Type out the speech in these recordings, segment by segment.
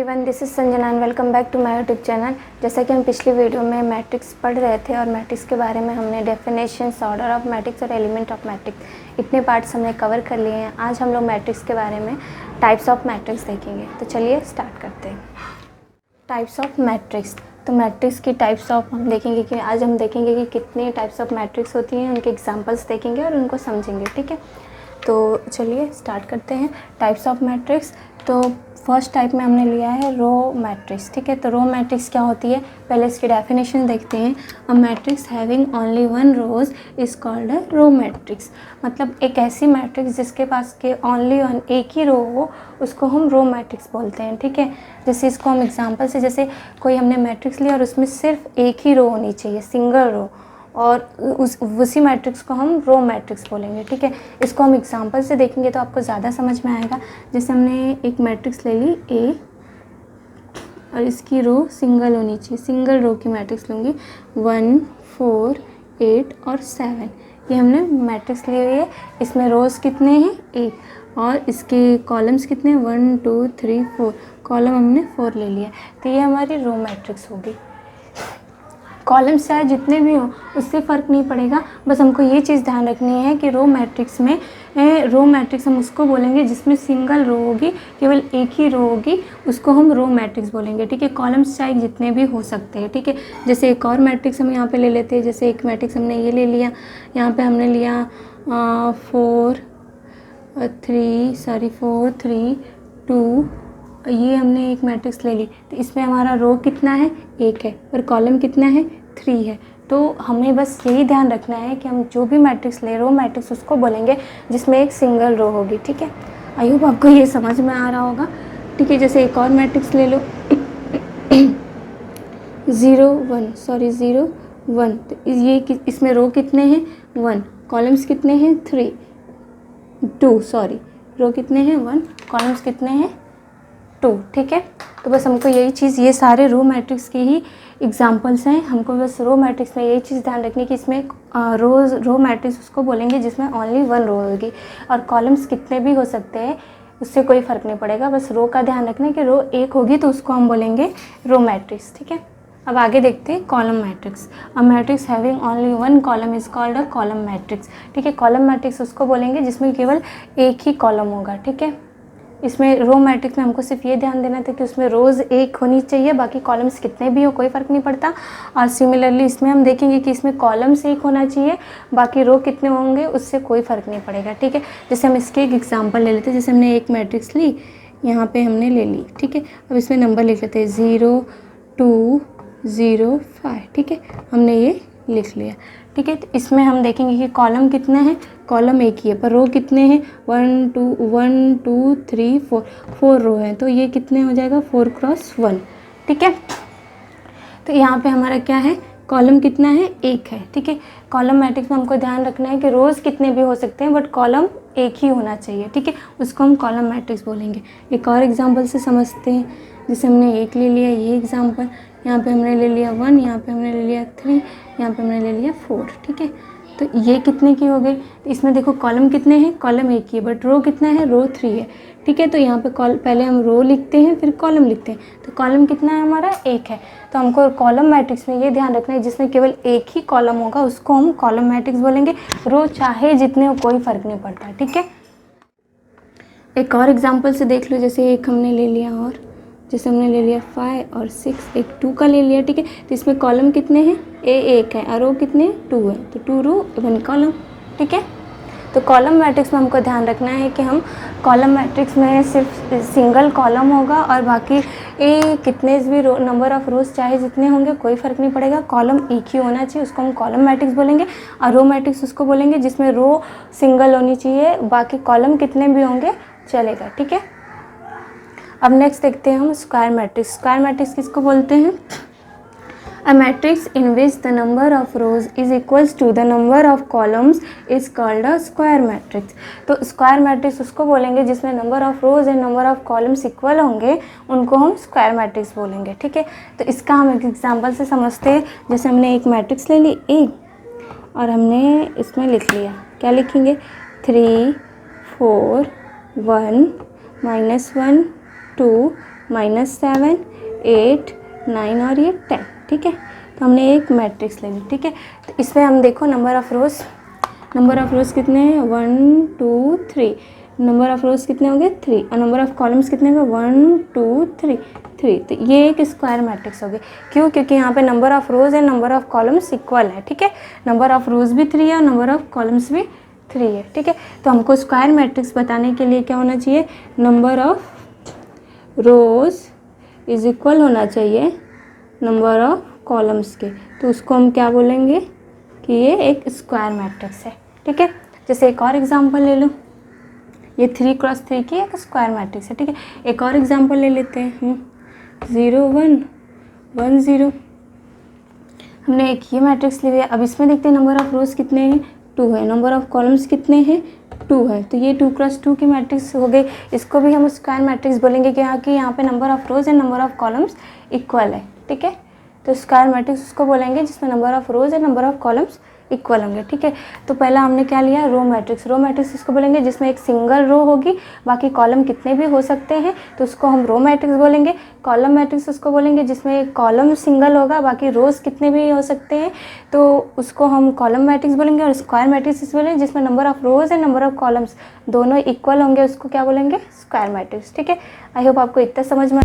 Everyone, this is Sanjana and welcome back to my YouTube channel. जैसा कि हम पिछली वीडियो में मैट्रिक्स पढ़ रहे थे और मैट्रिक्स के बारे में हमने डेफिनेशंस, ऑर्डर ऑफ मैट्रिक्स और एलिमेंट ऑफ मैट्रिक्स इतने पार्ट्स हमने कवर कर लिए हैं। आज हम लोग मैट्रिक्स के बारे में टाइप्स ऑफ मैट्रिक्स देखेंगे। तो चलिए स्टार्ट करते हैं। Types of matrix. तो मैट्रिक्स की टाइप्स ऑफ हम देखेंगे कि आज हम देखेंगे कि कितने टाइप्स ऑफ मैट्रिक्स होती हैं, उनके एग्जांपल्स देखेंगे और उनको समझेंगे। ठीक है, तो चलिए स्टार्ट करते हैं। Types of matrix. तो फर्स्ट टाइप में हमने लिया है रो मैट्रिक्स। ठीक है, तो रो मैट्रिक्स क्या होती है, पहले इसकी डेफिनेशन देखते हैं। A matrix having only one rows is called a row matrix. मतलब एक ऐसी मैट्रिक्स जिसके पास के ओनली वन एक ही रो हो, उसको हम रो मैट्रिक्स बोलते हैं। ठीक है, जैसे इसको हम एग्जांपल से, जैसे कोई हमने मैट्रिक्स लिया और उसमें सिर्फ एक ही रो होनी चाहिए, सिंगल रो, और उसी मैट्रिक्स को हम रो मैट्रिक्स बोलेंगे। ठीक है, इसको हम एग्जांपल से देखेंगे तो आपको ज़्यादा समझ में आएगा। जैसे हमने एक मैट्रिक्स ले ली ए और इसकी रो सिंगल होनी चाहिए, सिंगल रो की मैट्रिक्स लूँगी 1 4 8 और 7। ये हमने मैट्रिक्स ली हुई है। इसमें रोज़ कितने हैं, एक, और इसके कॉलम्स कितने, 1 2 3 4, कॉलम हमने 4 ले लिया। तो ये हमारी रो मैट्रिक्स होगी। कॉलम्स चाहे जितने भी हों उससे फ़र्क नहीं पड़ेगा, बस हमको ये चीज़ ध्यान रखनी है कि रो मैट्रिक्स में रो मैट्रिक्स हम उसको बोलेंगे जिसमें सिंगल रो होगी, केवल एक ही रो होगी, उसको हम रो मैट्रिक्स बोलेंगे। ठीक है, कॉलम्स चाहे जितने भी हो सकते हैं। ठीक है, जैसे एक और मैट्रिक्स हम यहाँ पे ले लेते हैं। जैसे एक मैट्रिक्स हमने ये ले लिया, यहाँ पे हमने लिया 4 3 2, ये हमने एक मैट्रिक्स ले ली। तो इसमें हमारा रो कितना है, एक है, और कॉलम कितना है, 3 है। तो हमें बस यही ध्यान रखना है कि हम जो भी मैट्रिक्स ले, रो मैट्रिक्स उसको बोलेंगे जिसमें एक सिंगल रो होगी। ठीक है, आई होप आपको ये समझ में आ रहा होगा। ठीक है, जैसे एक और मैट्रिक्स ले लो 0 1, तो ये इसमें रो कितने हैं, 1, कॉलम्स कितने हैं, 2, रो कितने हैं, 1, कॉलम्स कितने हैं, 2। ठीक है, तो बस हमको यही चीज़, ये सारे रो मैट्रिक्स के ही एग्जांपल्स हैं। हमको बस रो मैट्रिक्स में यही चीज़ ध्यान रखनी कि इसमें रो मैट्रिक्स उसको बोलेंगे जिसमें ओनली वन रो होगी, और कॉलम्स कितने भी हो सकते हैं, उससे कोई फ़र्क नहीं पड़ेगा। बस रो का ध्यान रखना है कि रो एक होगी तो उसको हम बोलेंगे रो मैट्रिक्स। ठीक है, अब आगे देखते हैं column matrix. A matrix having only one column is called a column matrix. ठीक है, कॉलम मैट्रिक्स उसको बोलेंगे जिसमें केवल एक ही कॉलम होगा। ठीक है, इसमें रो मैट्रिक्स में हमको सिर्फ ये ध्यान देना था कि उसमें रोज़ एक होनी चाहिए, बाकी कॉलम्स कितने भी हो कोई फ़र्क नहीं पड़ता। और सिमिलरली इसमें हम देखेंगे कि इसमें कॉलम्स एक होना चाहिए, बाकी रो कितने होंगे उससे कोई फ़र्क नहीं पड़ेगा। ठीक है, जैसे हम इसके एक एग्जांपल ले लेते हैं। जैसे हमने एक मैट्रिक्स ली, यहाँ पे हमने ले ली। ठीक है, अब इसमें नंबर लिख लेते हैं 0 2 0 5। ठीक है, हमने ये लिख लिया। ठीक है, तो इसमें हम देखेंगे कि कॉलम कितने हैं, कॉलम एक ही है, पर रो कितने हैं, 1 2 3 4 रो हैं, तो ये कितने हो जाएगा, 4 × 1। ठीक है, तो यहाँ पे हमारा क्या है, कॉलम कितना है, एक है। ठीक है, कॉलम मैट्रिक्स में हमको ध्यान रखना है कि रोज़ कितने भी हो सकते हैं, बट कॉलम एक ही होना चाहिए। ठीक है, उसको हम कॉलम मैट्रिक्स बोलेंगे। एक और एग्जांपल से समझते हैं। जैसे हमने एक ले लिया, ये एग्जांपल, यहाँ पे हमने ले लिया 1, यहाँ पे हमने ले लिया 3, यहाँ पे हमने ले लिया 4। ठीक है, तो ये कितने की हो गई, तो इसमें देखो कॉलम कितने हैं, कॉलम एक ही है, बट रो कितना है, रो 3 है। ठीक है, तो यहाँ पे पहले हम रो लिखते हैं फिर कॉलम लिखते हैं, तो कॉलम कितना है हमारा, एक है। तो हमको कॉलम मैट्रिक्स में ये ध्यान रखना है जिसमें केवल एक ही कॉलम होगा उसको हम कॉलम मैट्रिक्स बोलेंगे। रो चाहे जितने हो कोई फ़र्क नहीं पड़ता। ठीक है, एक और एग्जाम्पल से देख लो। जैसे एक हमने ले लिया, और जैसे हमने ले लिया 5 और 6, एक 2 का ले लिया। ठीक है, तो इसमें कॉलम कितने हैं, एक है, और रो कितने, 2 है, तो 2 रो 1 कॉलम। ठीक है, तो कॉलम मैट्रिक्स में हमको ध्यान रखना है कि हम कॉलम मैट्रिक्स में सिर्फ सिंगल कॉलम होगा, और बाकी कितने भी रो, नंबर ऑफ़ रोज़ चाहे जितने होंगे कोई फ़र्क नहीं पड़ेगा, कॉलम एक ही होना चाहिए, उसको हम कॉलम मैट्रिक्स बोलेंगे। और रो मैट्रिक्स उसको बोलेंगे जिसमें रो सिंगल होनी चाहिए, बाकी कॉलम कितने भी होंगे चलेगा। ठीक है, अब नेक्स्ट देखते हैं हम स्क्वायर मैट्रिक्स। स्क्वायर मैट्रिक्स किसको बोलते हैं, a matrix in which the number of rows is equals to the number of columns is called a square matrix. तो स्क्वायर मैट्रिक्स उसको बोलेंगे जिसमें number of rows and number of columns equal होंगे, उनको हम स्क्वायर मैट्रिक्स बोलेंगे। ठीक है, तो इसका हम एक एग्जांपल से समझते हैं। जैसे हमने एक मैट्रिक्स ले ली ए, और हमने इसमें लिख लिया, क्या लिखेंगे, 3 4 1 -1 2 -7, 8, 9 और ये 10, ठीक है। तो हमने एक मैट्रिक्स ले ली, ठीक है। तो इसमें हम देखो नंबर ऑफ़ रोज़ कितने हैं, 1 2 3, नंबर ऑफ़ रोज़ कितने होंगे 3, और नंबर ऑफ़ कॉलम्स कितने होंगे 1 2 3 3। तो ये एक स्क्वायर मैट्रिक्स हो गई। क्यों? क्योंकि यहाँ पे number of rows and number of columns equal है, ठीक है। नंबर ऑफ़ रोज़ भी 3 है और नंबर ऑफ़ कॉलम्स भी 3 है, ठीक है। तो हमको स्क्वायर मैट्रिक्स बताने के लिए क्या होना चाहिए, number of rows is equal होना चाहिए नंबर ऑफ़ कॉलम्स के। तो उसको हम क्या बोलेंगे कि ये एक स्क्वायर मैट्रिक्स है, ठीक है। जैसे एक और एग्जांपल ले लो, ये 3 क्रॉस 3 की एक स्क्वायर मैट्रिक्स है, ठीक है। एक और एग्जांपल ले लेते हैं, 0 1 1 0। हमने एक ये मैट्रिक्स ले लिया। अब इसमें देखते हैं नंबर ऑफ़ रोज़ कितने हैं, 2 है, नंबर ऑफ़ कॉलम्स कितने हैं, 2 है। तो ये 2 क्रॉस 2 की मैट्रिक्स हो गई। इसको भी हम स्क्वायर मैट्रिक्स बोलेंगे कि यहाँ पे number of rows and number of columns equal है, ठीक है। तो स्क्वायर मैट्रिक्स उसको बोलेंगे जिसमें number of rows and number of columns equal होंगे, ठीक है। तो पहला हमने क्या लिया, रो मैट्रिक्स इसको बोलेंगे जिसमें एक सिंगल रो होगी, बाकी कॉलम कितने भी हो सकते हैं, तो उसको हम रो मैट्रिक्स बोलेंगे। कॉलम मैट्रिक्स उसको बोलेंगे जिसमें एक कॉलम सिंगल होगा, बाकी रोज़ कितने भी हो सकते हैं, तो उसको हम कॉलम मैट्रिक्स बोलेंगे। और स्क्वायर मैट्रिक्स बोलेंगे जिसमें number of rows and number of columns दोनों इक्वल होंगे, उसको क्या बोलेंगे, स्क्वायर मैट्रिक्स, ठीक है। आई होप आपको इतना समझ में।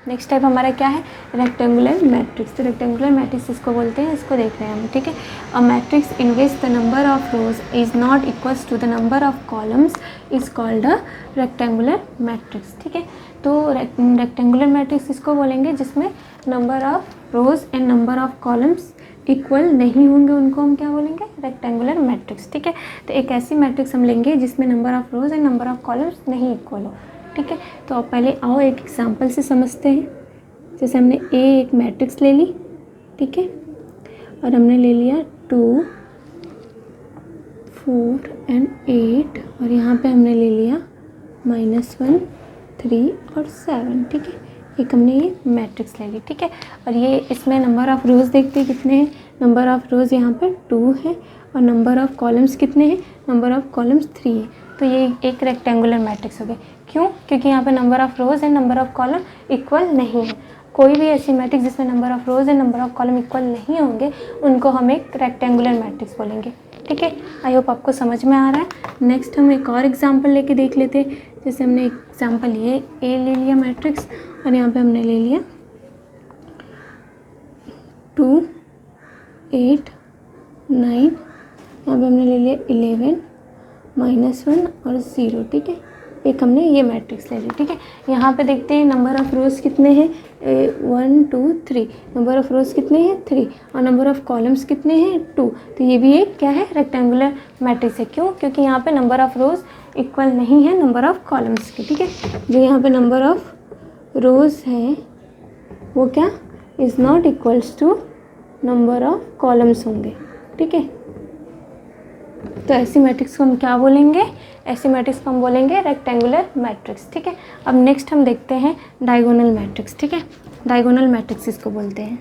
नेक्स्ट टाइप हमारा क्या है, रेक्टेंगुलर मैट्रिक्स। तो रेक्टेंगुलर मैट्रिक्स इसको बोलते हैं, इसको देख रहे हैं हम, ठीक है। A matrix in which the number of rows is not equals to the number of columns is called a rectangular matrix, ठीक है। तो रेक्टेंगुलर मैट्रिक्स इसको बोलेंगे जिसमें number of rows and number of columns equal नहीं होंगे, उनको हम क्या बोलेंगे, रेक्टेंगुलर मैट्रिक्स, ठीक है। तो एक ऐसी मैट्रिक्स हम लेंगे जिसमें number of rows and number of columns नहीं इक्वल हो, ठीक है। तो अब पहले आओ एक एग्जांपल से समझते हैं। जैसे हमने एक मैट्रिक्स ले ली, ठीक है, और हमने ले लिया 2 4 एंड 8, और यहाँ पे हमने ले लिया -1 3 और 7, ठीक है। एक हमने ये मैट्रिक्स ले ली, ठीक है। और ये इसमें नंबर ऑफ़ रोज़ देखते हैं कितने हैं, नंबर ऑफ़ रोज़ यहाँ पर 2 है, और नंबर ऑफ़ कॉलम्स कितने हैं, नंबर ऑफ़ कॉलम्स 3 है। तो ये एक रेक्टेंगुलर मैट्रिक्स हो गया। क्यों? क्योंकि यहाँ पे number of rows and number of column equal नहीं है। कोई भी ऐसी मैट्रिक्स जिसमें number of rows and number of column equal नहीं होंगे, उनको हम एक रेक्टेंगुलर मैट्रिक्स बोलेंगे, ठीक है। आई होप आपको समझ में आ रहा है। नेक्स्ट हम एक और एग्जांपल लेके देख लेते हैं। जैसे हमने एग्जांपल ये ए ले लिया मैट्रिक्स, और यहाँ पे हमने ले लिया 2 8 9, यहाँ पे हमने ले लिया 11 -1 और 0, ठीक है। एक हमने ये मैट्रिक्स ले ली, ठीक है। यहाँ पे देखते हैं नंबर ऑफ़ रोज़ कितने हैं, 1 2 3, नंबर ऑफ़ रोज़ कितने हैं 3, और नंबर ऑफ़ कॉलम्स कितने हैं 2। तो ये भी एक क्या है, रेक्टेंगुलर मैट्रिक्स है। क्यों? क्योंकि यहाँ पे नंबर ऑफ़ रोज़ इक्वल नहीं है नंबर ऑफ़ कॉलम्स के, ठीक है। जो यहाँ पे नंबर ऑफ़ रोज़ है वो क्या, is not equals to number of columns होंगे, ठीक है। तो ऐसी मैट्रिक्स को हम क्या बोलेंगे, ऐसी मैट्रिक्स को हम बोलेंगे रेक्टेंगुलर मैट्रिक्स, ठीक है। अब नेक्स्ट हम देखते हैं डायगोनल मैट्रिक्स, ठीक है। डायगोनल मैट्रिक्स इसको बोलते हैं,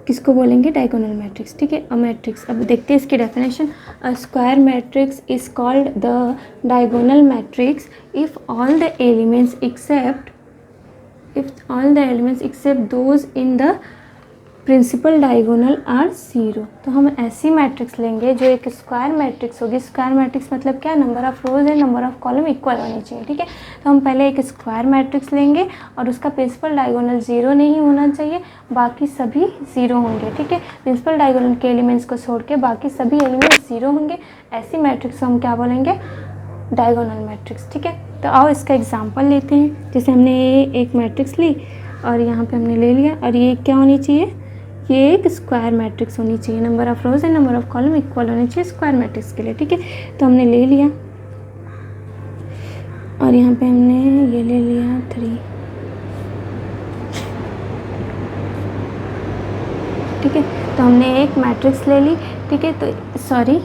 किसको बोलेंगे, डायगोनल मैट्रिक्स, ठीक है। अ मैट्रिक्स, अब देखते हैं इसकी definition. A square matrix is called the diagonal matrix if all the elements except those in the principal diagonal are 0। तो हम ऐसी मैट्रिक्स लेंगे जो एक स्क्वायर मैट्रिक्स होगी। स्क्वायर मैट्रिक्स मतलब क्या, number of rows and number of column equal होनी चाहिए, ठीक है। तो हम पहले एक स्क्वायर मैट्रिक्स लेंगे और उसका प्रिंसिपल डायगोनल 0 नहीं होना चाहिए, बाकी सभी 0 होंगे, ठीक है। प्रिंसिपल डायगोनल के एलिमेंट्स को छोड़ के बाकी सभी एलिमेंट्स 0 होंगे। ऐसी मैट्रिक्स को हम क्या बोलेंगे, डायगोनल मैट्रिक्स, ठीक है। तो आओ इसका एग्जाम्पल लेते हैं। जैसे हमने एक मैट्रिक्स ली और यहाँ पर हमने ले लिया, और ये क्या होनी चाहिए, ये एक स्क्वायर मैट्रिक्स होनी चाहिए, number of rows and number of column equal होने चाहिए स्क्वायर मैट्रिक्स के लिए, ठीक है। तो हमने ले लिया, और यहाँ पे हमने ये ले लिया 3, ठीक है। तो हमने एक मैट्रिक्स ले ली, ठीक है। तो सॉरी,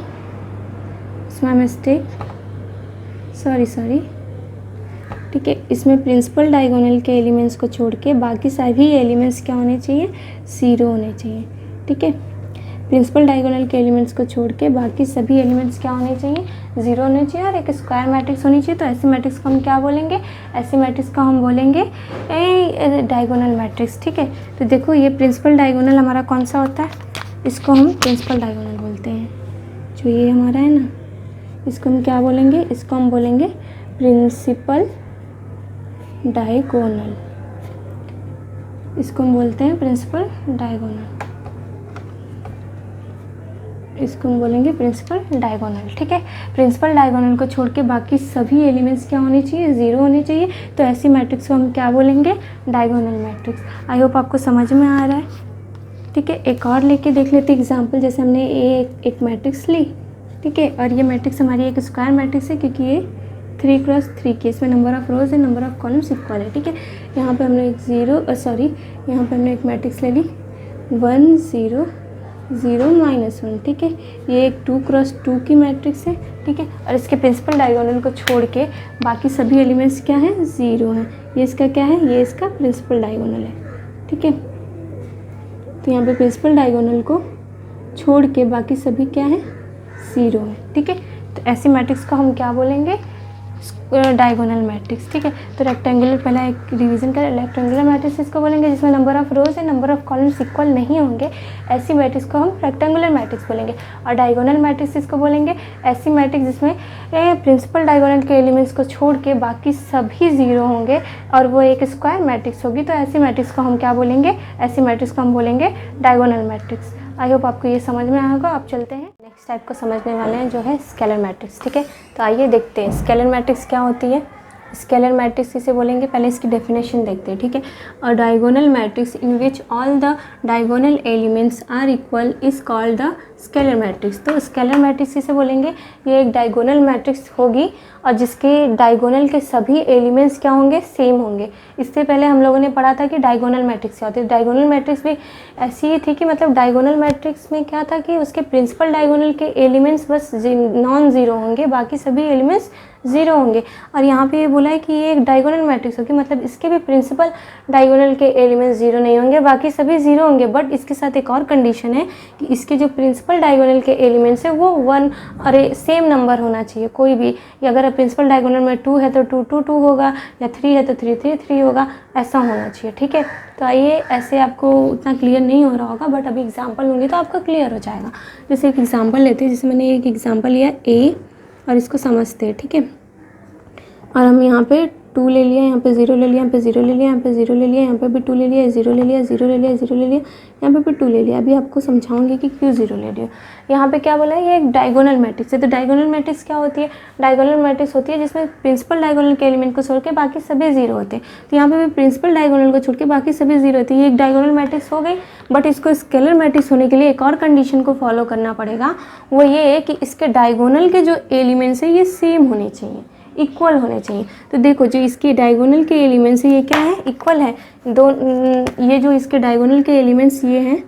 इसमें मिस्टेक, सॉरी, ठीक है। इसमें प्रिंसिपल डायगोनल के एलिमेंट्स को छोड़ के बाकी सभी एलिमेंट्स क्या होने चाहिए, 0 होने चाहिए, ठीक है। प्रिंसिपल डायगोनल के एलिमेंट्स को छोड़ के बाकी सभी एलिमेंट्स क्या होने चाहिए, जीरो होनी चाहिए और एक स्क्वायर मैट्रिक्स होनी चाहिए। तो ऐसी मैट्रिक्स को हम क्या बोलेंगे, ऐसी मैट्रिक्स को हम बोलेंगे डायगोनल मैट्रिक्स। ठीक है, तो देखो ये प्रिंसिपल डायगोनल हमारा कौन सा होता है, इसको हम प्रिंसिपल डायगोनल बोलते हैं। जो ये हमारा है ना, इसको हम क्या बोलेंगे, इसको हम बोलेंगे प्रिंसिपल डायगोनल, इसको हम बोलते हैं प्रिंसिपल डायगोनल, इसको हम बोलेंगे प्रिंसिपल डायगोनल। ठीक है, प्रिंसिपल डायगोनल को छोड़ के बाकी सभी एलिमेंट्स क्या होने चाहिए, ज़ीरो होने चाहिए। तो ऐसी मैट्रिक्स को हम क्या बोलेंगे, डायगोनल मैट्रिक्स। आई होप आपको समझ में आ रहा है। ठीक है, एक और लेके देख लेते एग्जाम्पल। जैसे हमने एक मैट्रिक्स ली, ठीक है, और ये मैट्रिक्स हमारी एक स्क्वायर मैट्रिक्स है क्योंकि ये 3x3 की, इसमें नंबर ऑफ रोज है, नंबर ऑफ कॉलम्स इक्वल है। ठीक है, यहाँ पे हमने यहाँ पे हमने एक मैट्रिक्स ले ली 1 0 0 -1। ठीक है, ये एक 2x2 की मैट्रिक्स है। ठीक है, और इसके प्रिंसिपल डायगोनल को छोड़ के बाकी सभी एलिमेंट्स क्या हैं, ज़ीरो हैं। ये इसका क्या है, ये इसका प्रिंसिपल डायगोनल है। ठीक है, तो यहाँ पे प्रिंसिपल डायगोनल को छोड़ के बाकी सभी क्या है, ज़ीरो है। ठीक है, तो ऐसी मैट्रिक्स को हम क्या बोलेंगे, डायगोनल मैट्रिक्स। ठीक है, तो रेक्टेंगुलर, पहला एक रिवीजन करें, रेक्टेंगुलर मैट्रिक्स इसको बोलेंगे जिसमें नंबर ऑफ रोज है, नंबर ऑफ कॉलम्स इक्वल नहीं होंगे, ऐसी मैट्रिक्स को हम रेक्टेंगुलर मैट्रिक्स बोलेंगे। और डायगोनल मैट्रिक्स इसको बोलेंगे ऐसी मैट्रिक्स जिसमें प्रिंसिपल डायगोनल के एलिमेंट्स को छोड़ के बाकी सभी ज़ीरो होंगे और वो एक स्क्वायर मैट्रिक्स होगी। तो ऐसी मैट्रिक्स को हम क्या बोलेंगे, ऐसी मैट्रिक्स को हम बोलेंगे डायगोनल मैट्रिक्स। आई होप आपको ये समझ में आया होगा। आप चलते हैं नेक्स्ट टाइप को समझने वाले हैं, जो है स्केलर मैट्रिक्स। ठीक है, तो आइए देखते हैं स्केलर मैट्रिक्स क्या होती है। स्केलर मैट्रिक्स किसे बोलेंगे, पहले इसकी डेफिनेशन देखते हैं। ठीक है, a diagonal matrix in which all the diagonal elements are equal is called the scalar matrix. तो स्केलर मैट्रिक्स किसे बोलेंगे, ये एक डायगोनल मैट्रिक्स होगी और जिसके डायगोनल के सभी एलिमेंट्स क्या होंगे, सेम होंगे। इससे पहले हम लोगों ने पढ़ा था कि डायगोनल मैट्रिक्स क्या होती है। डायगोनल मैट्रिक्स भी ऐसी ही थी कि मतलब डायगोनल मैट्रिक्स में क्या था कि उसके प्रिंसिपल डायगोनल के एलिमेंट्स बस नॉन ज़ीरो होंगे, बाकी सभी एलिमेंट्स ज़ीरो होंगे। और यहाँ पे ये बोला है कि ये एक डायगोनल मैट्रिक्स होगी, मतलब इसके भी प्रिंसिपल डायगोनल के एलिमेंट्स ज़ीरो नहीं होंगे, बाकी सभी ज़ीरो होंगे। बट इसके साथ एक और कंडीशन है कि इसके जो प्रिंसिपल डायगोनल के एलिमेंट्स है वो 1 और सेम नंबर होना चाहिए कोई भी। अगर प्रिंसिपल डायगोनल में 2 है तो 2 2 2 होगा, या 3 है तो 3 3 3 होगा, ऐसा होना चाहिए। ठीक है, तो आइए, ऐसे आपको उतना क्लियर नहीं हो रहा होगा बट अभी एग्जांपल होंगे तो आपको क्लियर हो जाएगा। जैसे एक एग्जांपल लेते हैं, जैसे मैंने एक एग्जांपल लिया ए और इसको समझते हैं। ठीक है, और हम यहाँ पे 2 ले लिया, यहाँ पे 0 ले लिया, यहाँ पे 0 ले लिया, यहाँ पे 0 ले लिया, यहाँ पे भी 2 ले लिया, 0 ले लिया, 0 ले लिया, 0 ले लिया, यहाँ पे भी 2 ले लिया। अभी आपको समझाऊंगी कि क्यों 0 ले लिया। यहाँ पे क्या बोला है, ये एक डायगोनल मैट्रिक्स है। तो डायगोनल मैट्रिक्स क्या होती है, डायगोनल मैट्रिक्स होती है जिसमें प्रिंसिपल डायगोनल के एलिमेंट को छोड़ के बाकी सभी 0 होते हैं। तो यहाँ पे भी प्रिंसिपल डायगोनल को छोड़ के बाकी सभी 0 होती है। ये एक डायगोनल मैट्रिक्स हो गई, बट इसको स्केलर मैट्रिक्स होने के लिए एक और कंडीशन को फॉलो करना पड़ेगा। वो ये है कि इसके डायगोनल के जो एलिमेंट्स है ये सेम होने चाहिए, इक्वल होने चाहिए। तो देखो, जो इसके डायगोनल के एलिमेंट्स है ये क्या है, इक्वल है। ये जो इसके डायगोनल के एलिमेंट्स ये हैं,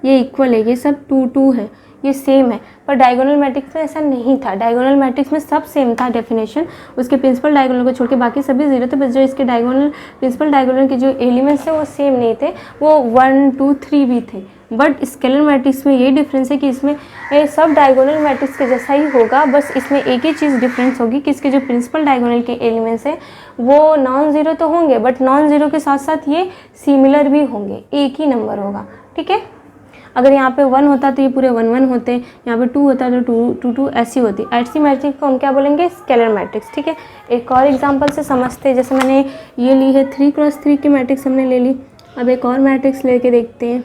ये इक्वल है, ये सब 2 2 है, ये सेम है। पर डायगोनल मैट्रिक्स में ऐसा नहीं था। डायगोनल मैट्रिक्स में सब सेम था डेफिनेशन, उसके प्रिंसिपल डायगोनल को छोड़ के बाकी सभी 0 थे। बस जो इसके प्रिंसिपल डायगोनल के जो एलिमेंट्स है वो सेम नहीं थे, वो 1 2 3 भी थे। बट स्केलर मैट्रिक्स में ये डिफरेंस है कि इसमें सब डायगोनल मैट्रिक्स के जैसा ही होगा, बस इसमें एक ही चीज़ डिफरेंस होगी कि इसके जो प्रिंसिपल डायगोनल के एलिमेंट्स हैं वो नॉन ज़ीरो तो होंगे, बट नॉन ज़ीरो के साथ साथ ये सिमिलर भी होंगे, एक ही नंबर होगा। ठीक है, अगर यहाँ पे 1 होता तो ये पूरे 1 1 होते, यहाँ पे 2 होता तो 2 2 2 ऐसी होती। ऐसी मैट्रिक्स को हम क्या बोलेंगे, स्केलर मैट्रिक्स। ठीक है, एक और एग्जांपल से समझते हैं। जैसे मैंने ये ली है 3x3 की मैट्रिक्स हमने ले ली। अब एक और मैट्रिक्स लेके देखते हैं।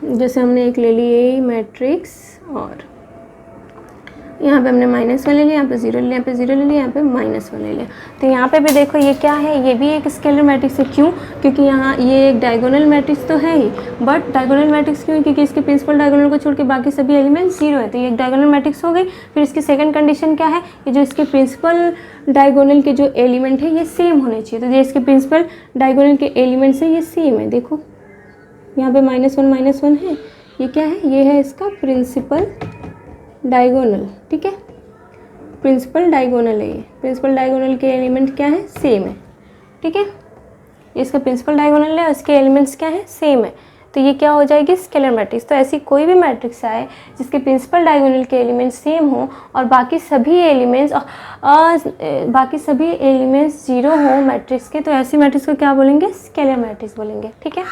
जैसे हमने एक ले ली ए मैट्रिक्स और यहाँ पे हमने -1 ले लिया, यहाँ पे 0 ले लिया, यहाँ पे 0 ले लिया, यहाँ पे -1 ले लिया। तो यहाँ पे भी देखो ये क्या है, ये भी एक स्केलर मैट्रिक्स है। क्यों? क्योंकि यहाँ ये एक डायगोनल मैट्रिक्स तो है ही, बट डायगोनल मैट्रिक्स क्यों? क्योंकि इसके प्रिंसिपल डायगोनल को छोड़ के बाकी सभी एलिमेंट 0 है, तो ये एक डायगोनल मैट्रिक्स हो गई। फिर इसकी सेकंड कंडीशन क्या है, ये जो इसके प्रिंसिपल डायगोनल के जो एलिमेंट है ये सेम होने चाहिए। तो जो इसके प्रिंसिपल डायगोनल के एलिमेंट्स है ये सेम है। देखो यहाँ पे -1 है, ये क्या है, ये है इसका प्रिंसिपल डायगोनल। ठीक है, प्रिंसिपल डायगोनल है ये, प्रिंसिपल डायगोनल के एलिमेंट क्या है, सेम है। ठीक है, इसका प्रिंसिपल डायगोनल है, इसके एलिमेंट्स क्या है, सेम है। तो ये क्या हो जाएगी, स्केलर मैट्रिक्स। तो ऐसी कोई भी मैट्रिक्स आए जिसके प्रिंसिपल डायगोनल के एलिमेंट्स सेम हो और बाकी सभी एलिमेंट्स जीरो हो मैट्रिक्स के, तो ऐसी मैट्रिक्स को क्या बोलेंगे, स्केलर मैट्रिक्स बोलेंगे। ठीक है,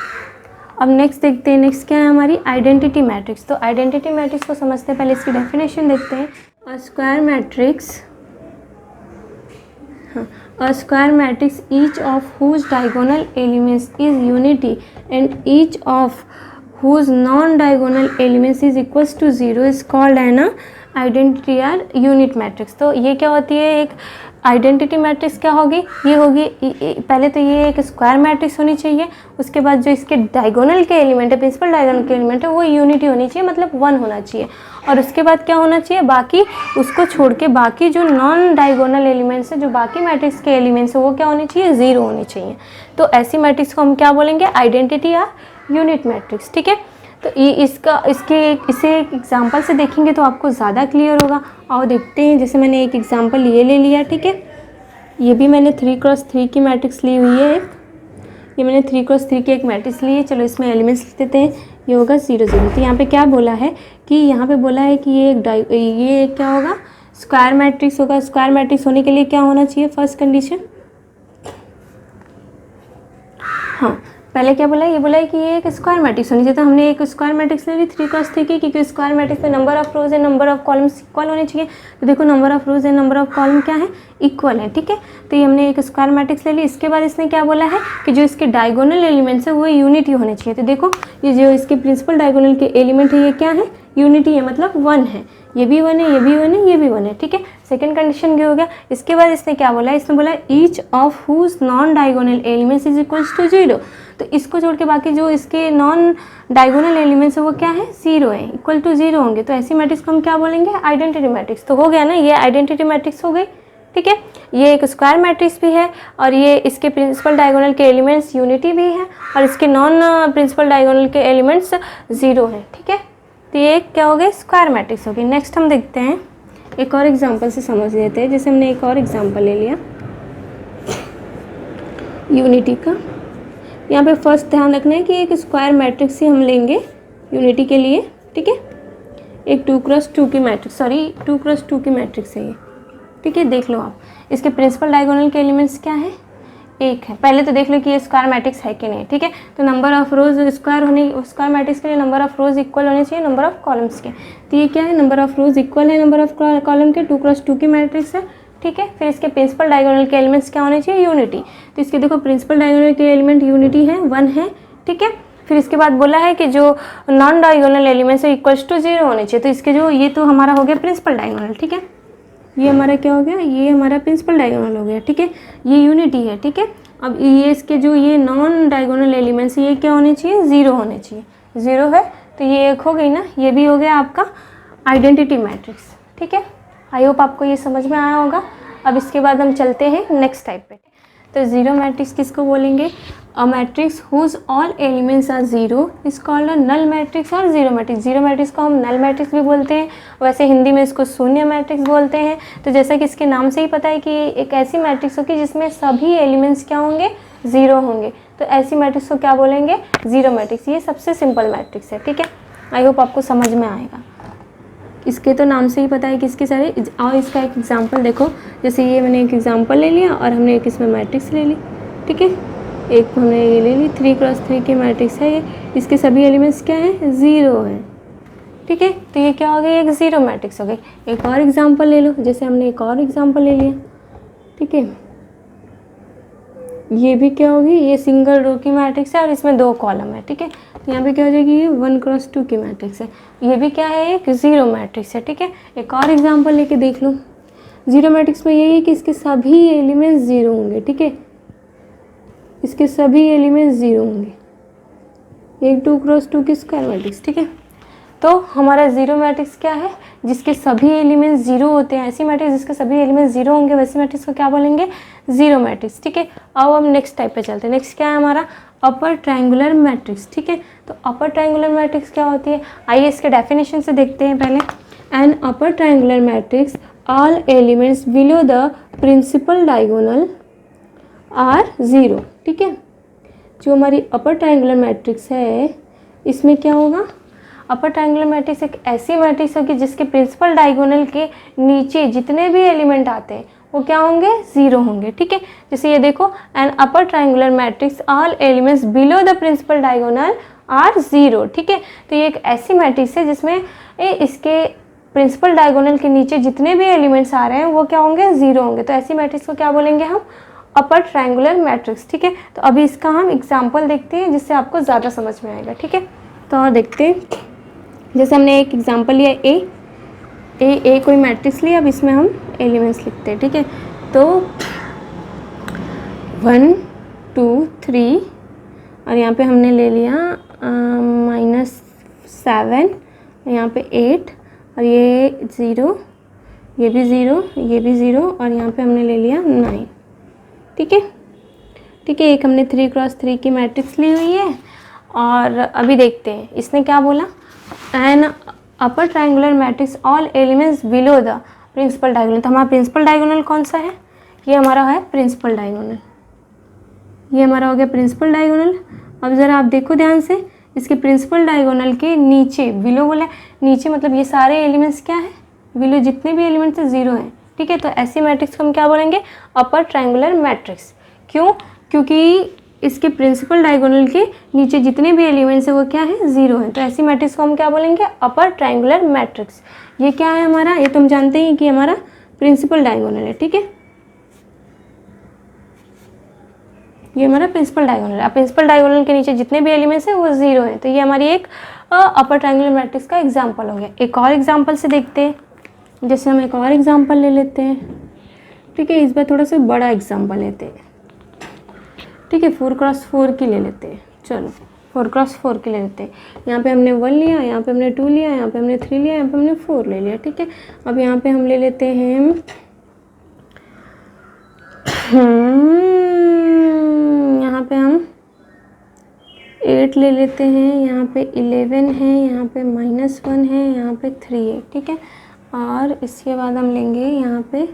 अब नेक्स्ट देखते हैं, नेक्स्ट क्या है हमारी आइडेंटिटी मैट्रिक्स। तो आइडेंटिटी मैट्रिक्स को समझते हैं, पहले इसकी डेफिनेशन देखते हैं। अ square matrix each of whose diagonal elements is unity and each of whose non-diagonal elements is equals to 0 is called an identity or unit matrix. तो ये क्या होती है, एक आइडेंटिटी मैट्रिक्स क्या होगी, ये होगी पहले तो ये एक स्क्वायर मैट्रिक्स होनी चाहिए, उसके बाद जो इसके डायगोनल के एलिमेंट है, प्रिंसिपल डायगोनल के एलिमेंट है वो यूनिटी होनी चाहिए, मतलब 1 होना चाहिए। और उसके बाद क्या होना चाहिए, बाकी उसको छोड़ के बाकी जो नॉन डायगोनल एलिमेंट्स है, जो बाकी मैट्रिक्स के एलिमेंट्स है वो क्या होने चाहिए, 0 होने चाहिए। तो ऐसी मैट्रिक्स को हम क्या बोलेंगे, आइडेंटिटी या यूनिट मैट्रिक्स। ठीक है, तो ये इसे एक एग्जांपल से देखेंगे तो आपको ज़्यादा क्लियर होगा। और देखते हैं, जैसे मैंने एक एग्जांपल ये ले लिया। ठीक है, ये भी मैंने 3x3 की मैट्रिक्स ली हुई है, ये मैंने 3x3 की एक मैट्रिक्स ली है। चलो इसमें एलिमेंट्स लिख देते हैं, ये होगा 0 0। तो यहाँ पे क्या बोला है कि यहाँ पे बोला है कि ये क्या होगा, स्क्वायर मैट्रिक्स होगा। स्क्वायर मैट्रिक्स होने के लिए क्या होना चाहिए, फर्स्ट कंडीशन, हाँ पहले क्या बोला है, ये बोला है कि ये एक स्क्वायर मैट्रिक्स होनी चाहिए। तो हमने एक स्क्वायर मैट्रिक्स ले ली 3x3 की, क्योंकि स्क्वायर मैट्रिक्स में number of rows and number of columns equal होने चाहिए। तो देखो number of rows and number of column क्या है, इक्वल है। ठीक है, तो ये हमने एक स्क्वायर मैट्रिक्स ले ली। इसके बाद इसने क्या बोला है कि जो इसके डायगोनल एलिमेंट्स है वो यूनिटी होने चाहिए। तो देखो ये जो इसके प्रिंसिपल डायगोनल के एलिमेंट है ये क्या है, यूनिटी है, मतलब 1 है। ये भी 1 है, ये भी 1 है, ये भी 1 है। ठीक है, सेकंड कंडीशन ये हो गया। इसके बाद इसने क्या बोला है, इसने बोला each of whose non diagonal elements is equals to 0। तो इसको छोड़ के बाकी जो इसके नॉन डायगोनल एलिमेंट्स है वो क्या है, 0 है, इक्वल टू 0 होंगे। तो ऐसी मैट्रिक्स को हम क्या बोलेंगे, आइडेंटिटी मैट्रिक्स। तो हो गया ना, ये आइडेंटिटी मैट्रिक्स हो गई। ठीक है, ये एक स्क्वायर मैट्रिक्स भी है और ये इसके प्रिंसिपल डायगोनल के एलिमेंट्स यूनिटी भी है और इसके नॉन प्रिंसिपल डायगोनल के एलिमेंट्स 0 है। ठीक है, तो ये क्या हो गया, स्क्वायर मैट्रिक्स हो गई। नेक्स्ट हम देखते हैं, एक और एग्जांपल से समझ लेते हैं। जैसे हमने एक और एग्जांपल ले लिया यूनिटी का। यहाँ पे फर्स्ट ध्यान रखना है कि एक स्क्वायर मैट्रिक्स ही हम लेंगे यूनिटी के लिए। ठीक है, एक 2x2 की मैट्रिक्स, 2x2 की मैट्रिक्स है ये। ठीक है, देख लो आप, इसके प्रिंसिपल डायगोनल के एलिमेंट्स क्या है, 1 है। पहले तो देख लो कि ये स्क्वायर मैट्रिक्स है कि नहीं। ठीक है, तो number of rose square matrix के लिए नंबर ऑफ रोज इक्वल होने चाहिए नंबर ऑफ कॉलम्स के। तो ये क्या है, नंबर ऑफ रोज इक्वल है नंबर ऑफ कॉलम के, 2x2 की मैट्रिक्स है। ठीक है, फिर इसके प्रिंसिपल डायगोनल के एलिमेंट्स क्या होने चाहिए, यूनिटी। तो इसके देखो प्रिंसिपल डायगोनल के एलिमेंट यूनिटी है, 1 है। ठीक है, फिर इसके बाद बोला है कि जो नॉन डायगोनल एलिमेंट्स है इक्वल्स टू 0 होने चाहिए। तो इसके जो ये तो हमारा हो गया प्रिंसिपल डायगोनल। ठीक है, ये हमारा क्या हो गया, ये हमारा प्रिंसिपल डायगोनल हो गया। ठीक है, ये यूनिटी है। ठीक है, अब ये इसके जो ये नॉन डायगोनल एलिमेंट्स ये क्या होने चाहिए, 0 होने चाहिए। 0 है तो ये एक हो गई ना, ये भी हो गया आपका आइडेंटिटी मैट्रिक्स। ठीक है, आई होप आपको ये समझ में आया होगा। अब इसके बाद हम चलते हैं नेक्स्ट टाइप पे। तो 0 मैट्रिक्स किसको बोलेंगे, a matrix whose all elements are 0 is called a null matrix और 0 मैट्रिक्स। 0 मैट्रिक्स को हम नल मैट्रिक्स भी बोलते हैं, वैसे हिंदी में इसको शून्य मैट्रिक्स बोलते हैं। तो जैसा कि इसके नाम से ही पता है कि एक ऐसी मैट्रिक्स होगी जिसमें सभी एलिमेंट्स क्या होंगे, 0 होंगे। तो ऐसी मैट्रिक्स को क्या बोलेंगे, 0 मैट्रिक्स। ये सबसे सिंपल मैट्रिक्स है। ठीक है, आई होप आपको समझ में आएगा। इसके तो नाम से ही पता है कि इसके सारे, और इसका एक एग्जांपल देखो, जैसे ये मैंने एक एग्जांपल ले लिया और हमने एक इसमें मैट्रिक्स ले ली। ठीक है, एक हमने ये ले ली 3x3 की मैट्रिक्स है ये, इसके सभी एलिमेंट्स क्या हैं, 0 हैं। ठीक है, तो ये क्या हो गई, एक 0 मैट्रिक्स हो गई। एक और एग्जांपल ले लो, जैसे हमने एक और एग्जांपल ले लिया। ठीक है, ये भी क्या होगी, ये सिंगल रो की मैट्रिक्स है और इसमें 2 कॉलम है। ठीक है, तो यहाँ पे क्या हो जाएगी, ये 1x2 की मैट्रिक्स है। ये भी क्या है, एक 0 मैट्रिक्स है। ठीक है, एक और एग्जांपल लेके देख लो। 0 मैट्रिक्स में यही है कि इसके सभी एलिमेंट्स 0 होंगे। ठीक है, इसके सभी एलिमेंट्स 0 होंगे, एक 2x2 की स्क्वायर मैट्रिक्स। ठीक है, तो हमारा 0 मैट्रिक्स क्या है, जिसके सभी एलिमेंट्स 0 होते हैं। ऐसी मैट्रिक्स जिसके सभी एलिमेंट्स 0 होंगे वैसी मैट्रिक्स को क्या बोलेंगे, 0 मैट्रिक्स। ठीक है, अब हम नेक्स्ट टाइप पे चलते हैं। नेक्स्ट क्या है हमारा, अपर ट्रायंगुलर मैट्रिक्स। ठीक है, तो अपर ट्रायंगुलर मैट्रिक्स क्या होती है, आइए इसके डेफिनेशन से देखते हैं पहले। An upper triangular matrix, all elements below the principal diagonal are 0। ठीक है, जो हमारी अपर ट्रायंगुलर मैट्रिक्स है इसमें क्या होगा, अपर ट्रायंगुलर मैट्रिक्स एक ऐसी मैट्रिक्स होगी जिसके प्रिंसिपल डायगोनल के नीचे जितने भी एलिमेंट आते हैं वो क्या होंगे, 0 होंगे। ठीक है, जैसे ये देखो, an upper triangular matrix all elements below the principal diagonal are 0। ठीक है, तो ये एक ऐसी मैट्रिक्स है जिसमें इसके प्रिंसिपल डायगोनल के नीचे जितने भी एलिमेंट्स आ रहे हैं वो क्या होंगे, 0 होंगे। तो ऐसी मैट्रिक्स को क्या बोलेंगे हम, अपर ट्रायंगुलर मैट्रिक्स। ठीक है, तो अभी इसका हम एग्जाम्पल देखते हैं जिससे आपको ज़्यादा समझ में आएगा। ठीक है, तो और देखते हैं, जैसे हमने एक एग्जाम्पल लिया ए कोई मैट्रिक्स लिया, अब इसमें हम एलिमेंट्स लिखते हैं। ठीक है, तो 1 2 3 और यहाँ पे हमने ले लिया -7, यहाँ पे 8 और ये 0, ये भी 0, ये भी 0 और यहाँ पे हमने ले लिया 9। ठीक है, ठीक है, एक हमने 3 क्रॉस 3 की मैट्रिक्स ली हुई है। और अभी देखते हैं इसने क्या बोला, an upper triangular matrix all elements below the principal diagonal. तो हमारा प्रिंसिपल डायगोनल कौन सा है, ये हमारा है प्रिंसिपल डायगोनल, ये हमारा हो गया प्रिंसिपल डायगोनल। अब ज़रा आप देखो ध्यान से, इसके प्रिंसिपल डायगोनल के नीचे, बिलो बोला नीचे मतलब ये सारे एलिमेंट्स क्या है, बिलो जितने भी एलिमेंट्स हैं 0 हैं। ठीक है, तो ऐसी मैट्रिक्स को हम क्या बोलेंगे, अपर ट्रायंगुलर मैट्रिक्स। क्यों, क्योंकि इसके प्रिंसिपल डायगोनल के नीचे जितने भी एलिमेंट्स हैं वो क्या है, 0 है। तो ऐसी मैट्रिक्स को हम क्या बोलेंगे, अपर ट्रायंगुलर मैट्रिक्स। ये क्या है हमारा, ये तो हम जानते हैं कि हमारा प्रिंसिपल डायगोनल है। ठीक है, ये हमारा प्रिंसिपल डायगोनल है। अब प्रिंसिपल डायगोनल के नीचे जितने भी एलिमेंट्स हैं वो 0 है, तो ये हमारी एक अपर ट्रायंगुलर मैट्रिक्स का एग्जाम्पल हो गया। एक और एग्जाम्पल से देखते हैं, जैसे हम एक और एग्जाम्पल ले लेते हैं। ठीक है, इस बार थोड़ा सा बड़ा एग्जाम्पल लेते हैं। ठीक है, 4 क्रॉस 4 की ले लेते हैं। चलो 4 क्रॉस 4 की ले लेते हैं। यहाँ पे हमने 1 लिया, यहाँ पे हमने 2 लिया, यहाँ पे हमने 3 लिया, यहाँ पे हमने 4 ले लिया। ठीक है, अब यहाँ पे हम ले लेते हैं यहाँ पे हम 8 ले लेते हैं, यहाँ पे 11 है, यहाँ पे -1 है, यहाँ पे 3 है। ठीक है, और इसके बाद हम लेंगे यहाँ पे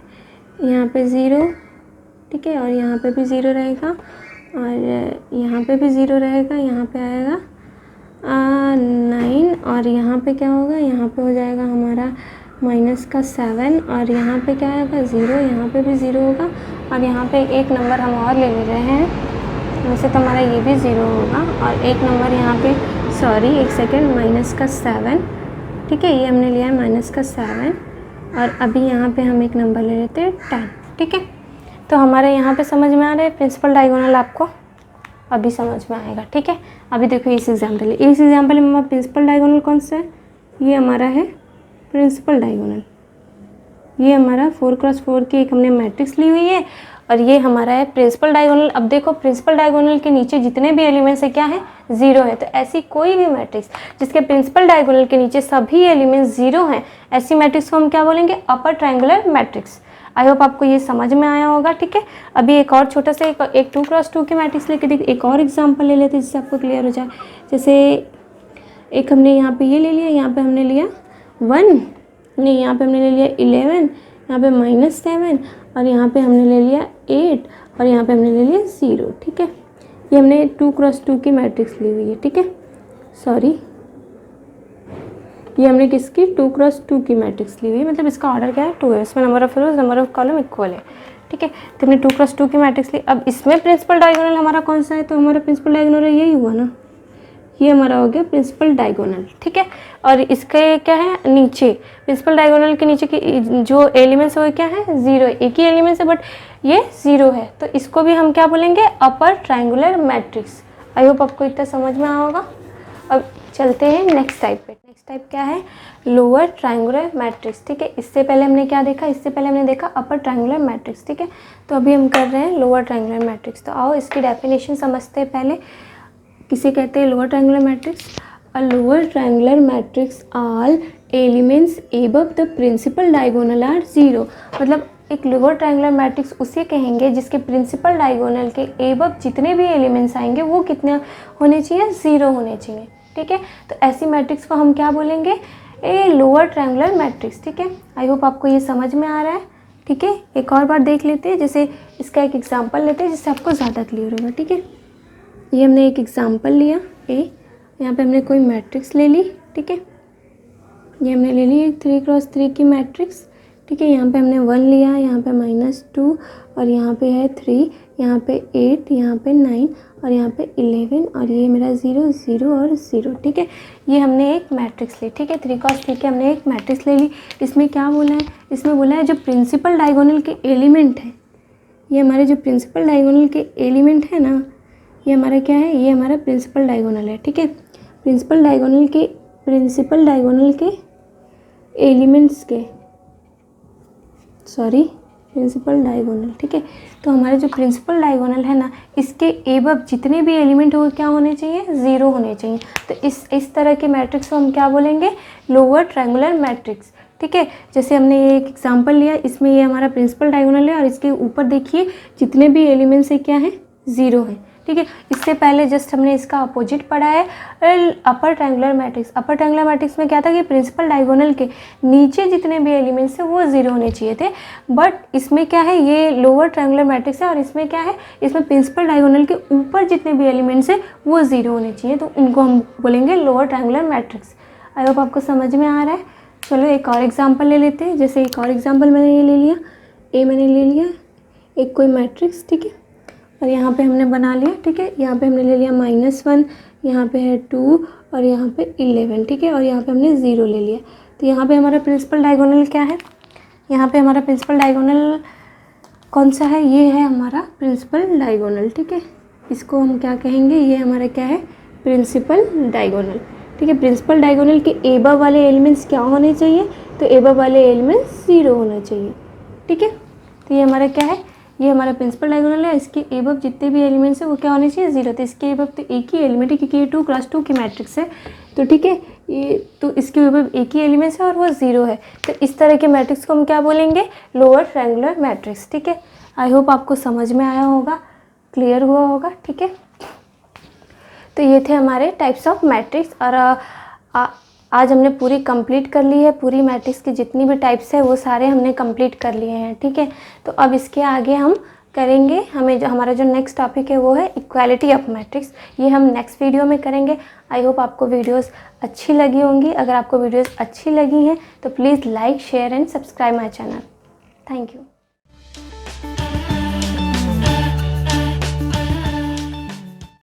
0। ठीक है, और यहाँ पे भी 0 रहेगा और यहाँ पे भी 0 रहेगा, यहाँ पे आएगा 9 और यहाँ पे क्या होगा, यहाँ पे हो जाएगा हमारा -7 और यहाँ पे क्या आएगा 0, यहाँ पे भी 0 होगा और यहाँ पे एक नंबर हम और ले रहे हैं, वैसे तो हमारा ये भी 0 होगा और एक नंबर यहाँ पे, सॉरी एक सेकेंड, -7। ठीक है, ये हमने लिया है -7 और अभी यहाँ पे हम एक नंबर ले लेते हैं 10। ठीक है, तो हमारे यहाँ पे समझ में आ रहा है प्रिंसिपल डायगोनल, आपको अभी समझ में आएगा। ठीक है, अभी देखो इस एग्जाम्पल में हमारा प्रिंसिपल डायगोनल कौन सा है, ये हमारा है प्रिंसिपल डायगोनल। ये हमारा 4 क्रॉस 4 की एक हमने मैट्रिक्स ली हुई है और ये हमारा है प्रिंसिपल डायगोनल। अब देखो प्रिंसिपल डायगोनल के नीचे जितने भी एलिमेंट्स है क्या है, 0 है। तो ऐसी कोई भी मैट्रिक्स जिसके प्रिंसिपल डायगोनल के नीचे सभी एलिमेंट्स 0 हैं, ऐसी मैट्रिक्स को हम क्या बोलेंगे, अपर ट्रायंगुलर मैट्रिक्स। आई होप आपको ये समझ में आया होगा। ठीक है, अभी एक और छोटा सा एक 2 क्रॉस 2 की मैट्रिक्स लेके देख, एक और एग्जाम्पल ले लेते हैं जिससे आपको क्लियर हो जाए। जैसे एक हमने यहाँ पे ये ले लिया, यहाँ पे हमने लिया 1, नहीं यहाँ पे हमने ले लिया 11, यहाँ पे -7 और यहाँ पे हमने ले लिया 8 और यहाँ पे हमने ले लिया 0। ठीक है, ये हमने 2 क्रॉस 2 की मैट्रिक्स ली हुई है। ठीक है, सॉरी ये हमने किसकी 2 क्रॉस 2 की मैट्रिक्स ली हुई है, मतलब इसका ऑर्डर क्या है 2 है, इसमें number of rose number of column equal है। ठीक है, तो हमने 2 क्रॉस 2 की मैट्रिक्स ली। अब इसमें प्रिंसिपल डायगोनल हमारा कौन सा है, तो हमारा प्रिंसिपल डायगोनल यही हुआ ना, ये हमारा हो गया प्रिंसिपल डायगोनल। ठीक है, और इसके क्या है नीचे, प्रिंसिपल डायगोनल के नीचे की जो एलिमेंट्स है वो क्या है, 0, एक ही एलिमेंट्स है बट ये 0 है, तो इसको भी हम क्या बोलेंगे, अपर ट्रायंगुलर मैट्रिक्स। आई होप आपको इतना समझ में आया होगा। अब चलते हैं नेक्स्ट टाइप पे। नेक्स्ट टाइप क्या है, लोअर ट्रायंगुलर मैट्रिक्स। ठीक है, इससे पहले हमने क्या देखा, इससे पहले हमने देखा अपर ट्रायंगुलर मैट्रिक्स। ठीक है, तो अभी हम कर रहे हैं लोअर ट्रायंगुलर मैट्रिक्स। तो आओ इसकी डेफिनेशन समझते हैं पहले। किसे कहते हैं lower triangular matrix, a lower triangular matrix all elements above the principal diagonal are 0। मतलब एक लोअर ट्रायंगुलर मैट्रिक्स उसे कहेंगे जिसके प्रिंसिपल डायगोनल के एबव जितने भी एलिमेंट्स आएंगे वो कितने होने चाहिए, 0 होने चाहिए। ठीक है, तो ऐसी मैट्रिक्स को हम क्या बोलेंगे, ए लोअर ट्रायंगुलर मैट्रिक्स। ठीक है, आई होप आपको ये समझ में आ रहा है। ठीक है, एक और बार देख लेते हैं, जैसे इसका एक एग्जांपल लेते हैं जिससे आपको ज़्यादा क्लियर होगा। ठीक है, ये हमने एक एग्जांपल लिया ए यहाँ पे हमने कोई मैट्रिक्स ले ली, ठीक है, ये हमने ले ली एक 3x3 की मैट्रिक्स, ठीक है। यहाँ पे हमने 1 लिया, यहाँ पे -2 और यहाँ पे है 3, यहाँ पे 8, यहाँ पे 9 और यहाँ पे 11 और ये मेरा 0 0 और 0, ठीक है। ये हमने एक मैट्रिक्स ली, ठीक है, 3x3 की हमने एक मैट्रिक्स ले ली। इसमें क्या बोला है, इसमें बोला है जो प्रिंसिपल डायगोनल के एलिमेंट है, ये हमारे जो प्रिंसिपल डायगोनल के एलिमेंट है ना, ये हमारा क्या है, ये हमारा प्रिंसिपल डायगोनल है, ठीक है। प्रिंसिपल डायगोनल के एलिमेंट्स के प्रिंसिपल डायगोनल, ठीक है। तो हमारे जो प्रिंसिपल डायगोनल है ना, इसके एबव जितने भी एलिमेंट हो क्या होने चाहिए, 0 होने चाहिए। तो इस तरह के मैट्रिक्स को हम क्या बोलेंगे, लोअर ट्रायंगुलर मैट्रिक्स, ठीक है। जैसे हमने ये एक एग्जांपल लिया, इसमें ये हमारा प्रिंसिपल डायगोनल है और इसके ऊपर देखिए जितने भी एलिमेंट्स है क्या है, 0 है, ठीक है। इससे पहले जस्ट हमने इसका अपोजिट पढ़ा है, अपर ट्रायंगुलर मैट्रिक्स। अपर ट्रायंगुलर मैट्रिक्स में क्या था कि प्रिंसिपल डायगोनल के नीचे जितने भी एलिमेंट्स है वो 0 होने चाहिए थे, बट इसमें क्या है, ये लोअर ट्रायंगुलर मैट्रिक्स है और इसमें क्या है, इसमें प्रिंसिपल डायगोनल के ऊपर जितने भी एलिमेंट्स है वो 0 होने चाहिए, तो उनको हम बोलेंगे lower triangular matrix. I hope आपको समझ में आ रहा है। चलो एक और एग्जाम्पल ले लेते हैं। जैसे एक और एग्जाम्पल मैंने ये ले लिया, ए मैंने ले लिया एक कोई मैट्रिक्स, ठीक है, और यहाँ पे हमने बना लिया, ठीक है। यहाँ पे हमने ले लिया -1, यहाँ पे है 2 और यहाँ पे 11, ठीक है, और यहाँ पे हमने 0 ले लिया। तो यहाँ पे हमारा प्रिंसिपल डायगोनल क्या है, यहाँ पे हमारा प्रिंसिपल डायगोनल कौन सा है, ये है हमारा प्रिंसिपल डायगोनल, ठीक है। इसको हम क्या कहेंगे, ये हमारा क्या है, प्रिंसिपल डायगोनल, ठीक है। प्रिंसिपल डायगोनल के एबव वाले एलिमेंट्स क्या होने चाहिए, तो एबव वाले एलिमेंट्स 0 होना चाहिए, ठीक है। तो ये हमारा क्या है, ये हमारा प्रिंसिपल डायगोनल है, इसके एबव जितने भी एलिमेंट्स है वो क्या होने चाहिए, 0। तो इसके एबव तो एक ही एलिमेंट है क्योंकि ये 2x2 की मैट्रिक्स है, तो ठीक है, ये तो इसके एबव एक ही एलिमेंट्स है और वो 0 है। तो इस तरह के मैट्रिक्स को हम क्या बोलेंगे, लोअर ट्रायंगुलर मैट्रिक्स, ठीक है। आई होप आपको समझ में आया होगा, क्लियर हुआ होगा, ठीक है। तो ये थे हमारे टाइप्स ऑफ मैट्रिक्स और आज हमने पूरी कंप्लीट कर ली है, पूरी मैट्रिक्स की जितनी भी टाइप्स है वो सारे हमने कंप्लीट कर लिए हैं, ठीक है। तो अब इसके आगे हम करेंगे, हमारा जो नेक्स्ट टॉपिक है वो है इक्वालिटी ऑफ मैट्रिक्स। ये हम नेक्स्ट वीडियो में करेंगे। आई होप आपको वीडियोस अच्छी लगी होंगी। अगर आपको वीडियोस अच्छी लगी हैं तो please like, share and subscribe my channel. Thank you.